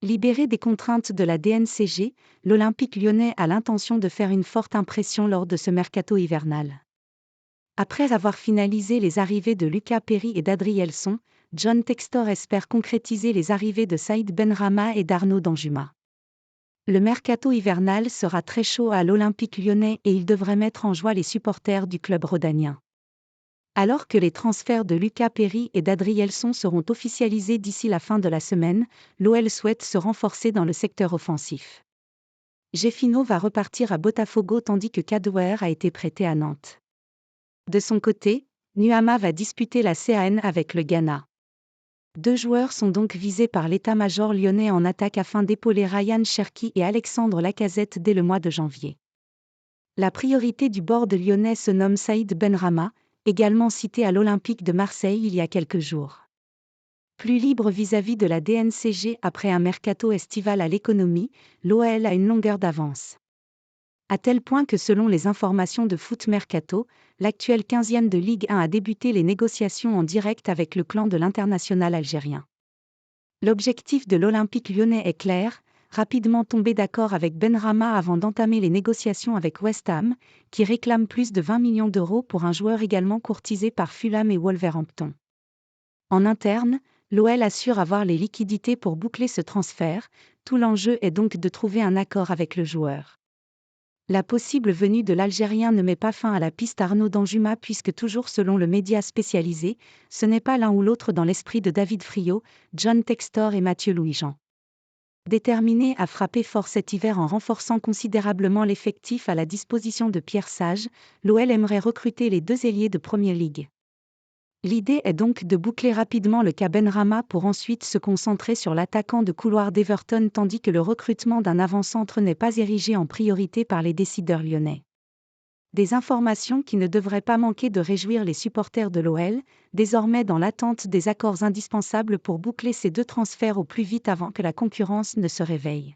Libéré des contraintes de la DNCG, l'Olympique lyonnais a l'intention de faire une forte impression lors de ce mercato hivernal. Après avoir finalisé les arrivées de Lucas Perry et d'Adrielson, John Textor espère concrétiser les arrivées de Saïd Benrahma et d'Arnaud Danjuma. Le mercato hivernal sera très chaud à l'Olympique lyonnais et il devrait mettre en joie les supporters du club rhodanien. Alors que les transferts de Lucas Perry et d'Adrielson seront officialisés d'ici la fin de la semaine, l'OL souhaite se renforcer dans le secteur offensif. Jeffinho va repartir à Botafogo tandis que Kadewere a été prêté à Nantes. De son côté, Nuama va disputer la CAN avec le Ghana. 2 joueurs sont donc visés par l'état-major lyonnais en attaque afin d'épauler Ryan Cherki et Alexandre Lacazette dès le mois de janvier. La priorité du board lyonnais se nomme Saïd Benrahma, également cité à l'Olympique de Marseille il y a quelques jours. Plus libre vis-à-vis de la DNCG après un mercato estival à l'économie, l'OL a une longueur d'avance. À tel point que selon les informations de Foot Mercato, l'actuel 15e de Ligue 1 a débuté les négociations en direct avec le clan de l'international algérien. L'objectif de l'Olympique lyonnais est clair, rapidement tomber d'accord avec Benrahma avant d'entamer les négociations avec West Ham, qui réclame plus de 20 millions d'euros pour un joueur également courtisé par Fulham et Wolverhampton. En interne, l'OL assure avoir les liquidités pour boucler ce transfert, tout l'enjeu est donc de trouver un accord avec le joueur. La possible venue de l'Algérien ne met pas fin à la piste Arnaud Danjuma puisque toujours selon le média spécialisé, ce n'est pas l'un ou l'autre dans l'esprit de David Friot, John Textor et Mathieu Louis-Jean. Déterminé à frapper fort cet hiver en renforçant considérablement l'effectif à la disposition de Pierre Sage, l'OL aimerait recruter les 2 ailiers de Premier League. L'idée est donc de boucler rapidement le cas Benrahma pour ensuite se concentrer sur l'attaquant de couloir d'Everton tandis que le recrutement d'un avant-centre n'est pas érigé en priorité par les décideurs lyonnais. Des informations qui ne devraient pas manquer de réjouir les supporters de l'OL, désormais dans l'attente des accords indispensables pour boucler ces 2 transferts au plus vite avant que la concurrence ne se réveille.